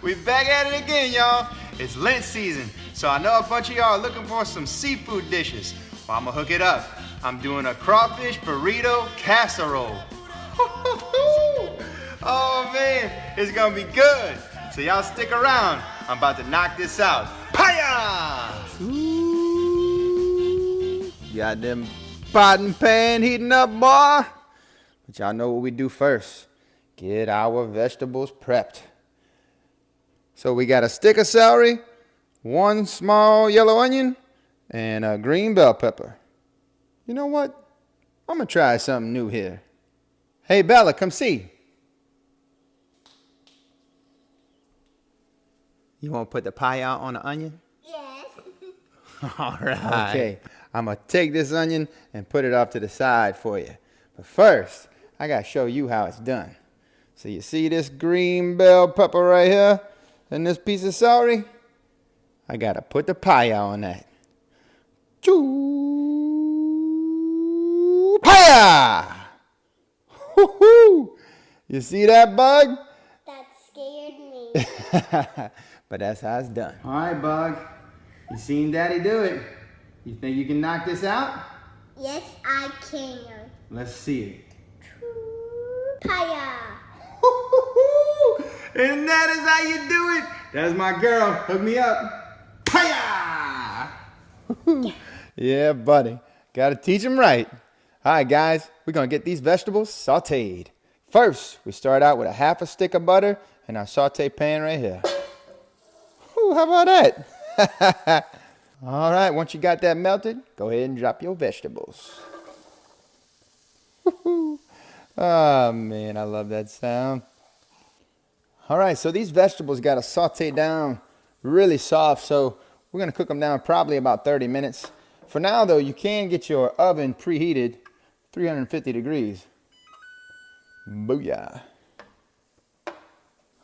We back at it again, y'all. It's Lent season, so I know a bunch of y'all are looking for some seafood dishes. Well, I'm gonna hook it up. I'm doing a Crawfish Burrito Casserole. Oh man, it's gonna be good. So y'all stick around. I'm about to knock this out. Paya! Ooh, got them pot and pan heating up, boy. But y'all know what we do first. Get our vegetables prepped. So we got a stick of celery, one small yellow onion, and a green bell pepper. You know what? I'm gonna try something new here. Hey Bella, come see. You want to put the pie out on the onion? Yes. All right. Okay, I'm going to take this onion and put it off to the side for you. But first, I got to show you how it's done. So you see this green bell pepper right here and this piece of celery? I got to put the pie out on that. Choo! Pie! Woo-hoo! You see that, Bug? That scared me. But that's how it's done. All right, Bug. You seen Daddy do it. You think you can knock this out? Yes, I can. Let's see it. Paya. And that is how you do it. That's my girl. Hook me up. Paya! Yeah, buddy. Gotta teach him right. All right, guys. We're gonna get these vegetables sauteed. First, we start out with a half a stick of butter in our saute pan right here. Ooh, how about that? All right, once you got that melted, go ahead and drop your vegetables. Oh, man, I love that sound. All right, so these vegetables got to saute down really soft, so we're going to cook them down probably about 30 minutes. For now, though, you can get your oven preheated 350 degrees. Booyah.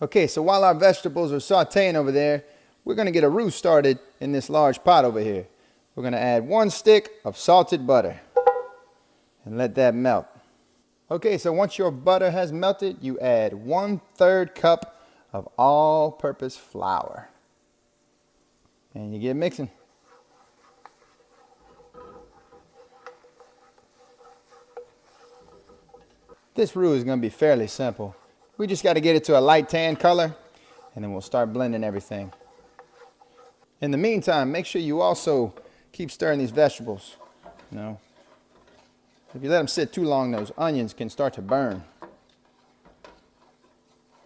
Okay, so while our vegetables are sauteing over there, we're going to get a roux started in this large pot over here. We're going to add 1 stick of salted butter and let that melt. Okay, so once your butter has melted, you add 1/3 cup of all-purpose flour. And you get mixing. This roux is going to be fairly simple. We just got to get it to a light tan color, and then we'll start blending everything. In the meantime, make sure you also keep stirring these vegetables. You know, if you let them sit too long, those onions can start to burn.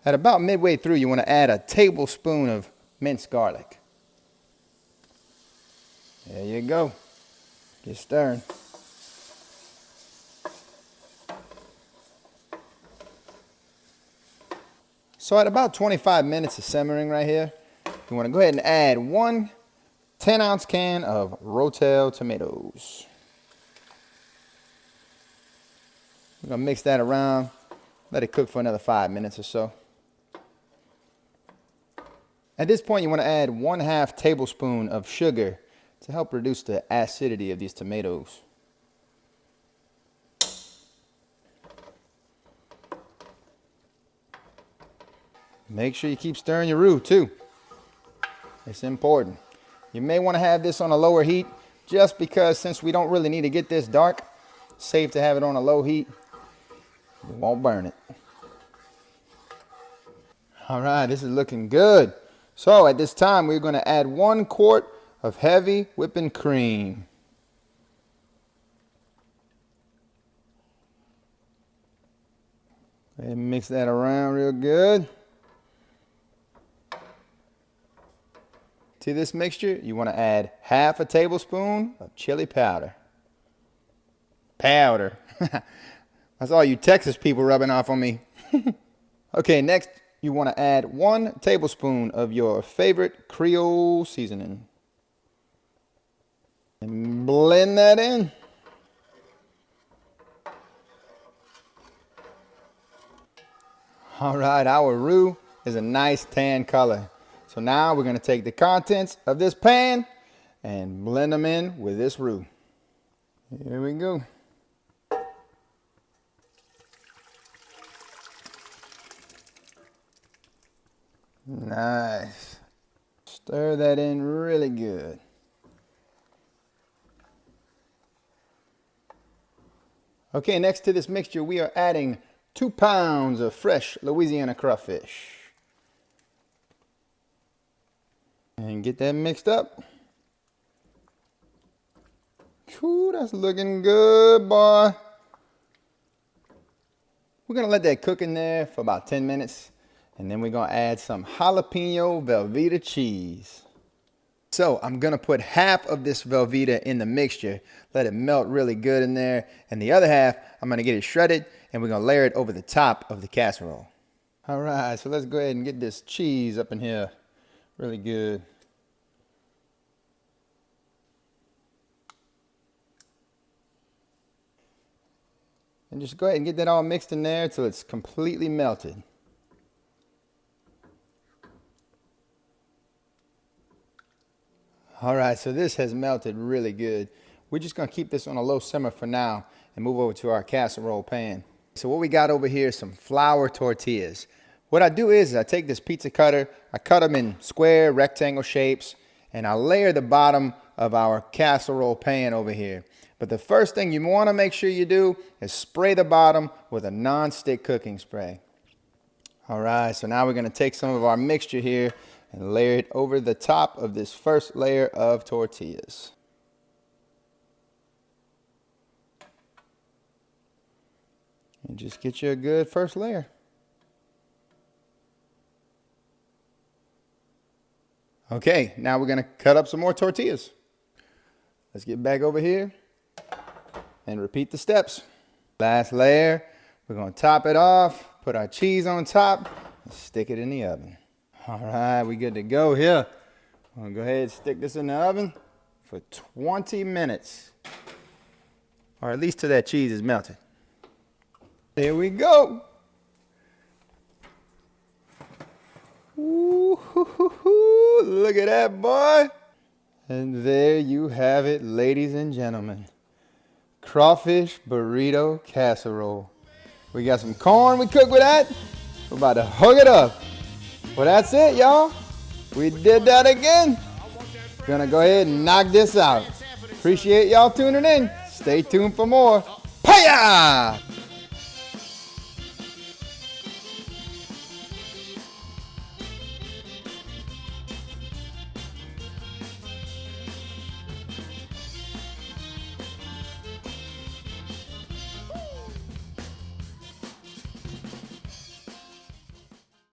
At about midway through, you want to add a tablespoon of minced garlic. There you go. Get stirring. So at about 25 minutes of simmering right here, you want to go ahead and add 1 10-ounce can of Rotel tomatoes. We're going to mix that around, let it cook for another 5 minutes or so. At this point, you want to add 1/2 tablespoon of sugar to help reduce the acidity of these tomatoes. Make sure you keep stirring your roux too. It's important. You may want to have this on a lower heat just because since we don't really need to get this dark, it's safe to have it on a low heat. It won't burn it. All right, this is looking good. So at this time, we're going to add 1 quart of heavy whipping cream. Go ahead and mix that around real good. To this mixture, you want to add 1/2 tablespoon of chili powder. Powder. That's all you Texas people rubbing off on me. Okay, next you want to add 1 tablespoon of your favorite Creole seasoning. And blend that in. All right, our roux is a nice tan color. So now we're going to take the contents of this pan and blend them in with this roux. Here we go. Nice. Stir that in really good. Okay, next to this mixture, we are adding 2 pounds of fresh Louisiana crawfish. And get that mixed up. Ooh, that's looking good, boy. We're gonna let that cook in there for about 10 minutes. And then we're gonna add some jalapeno Velveeta cheese. So I'm gonna put half of this Velveeta in the mixture, let it melt really good in there. And the other half, I'm gonna get it shredded and we're gonna layer it over the top of the casserole. All right, so let's go ahead and get this cheese up in here really good. And just go ahead and get that all mixed in there until it's completely melted. All right, so this has melted really good. We're just gonna keep this on a low simmer for now and move over to our casserole pan. So what we got over here is some flour tortillas. What I do is I take this pizza cutter, I cut them in square, rectangle shapes, and I layer the bottom of our casserole pan over here. But the first thing you want to make sure you do is spray the bottom with a non-stick cooking spray. All right, so now we're going to take some of our mixture here and layer it over the top of this first layer of tortillas. And just get you a good first layer. Okay, now we're going to cut up some more tortillas. Let's get back over here and repeat the steps. Last layer, we're going to top it off, put our cheese on top, and stick it in the oven. All right, we good to go here. I'm going to go ahead and stick this in the oven for 20 minutes. Or at least till that cheese is melted. Here we go. Ooh, hoo, hoo, hoo. Look at that, boy. And there you have it, ladies and gentlemen. Crawfish Burrito Casserole. We got some corn we cooked with that. We're about to hook it up. Well, that's it, y'all. We did that again. Gonna go ahead and knock this out. Appreciate y'all tuning in. Stay tuned for more. Paya!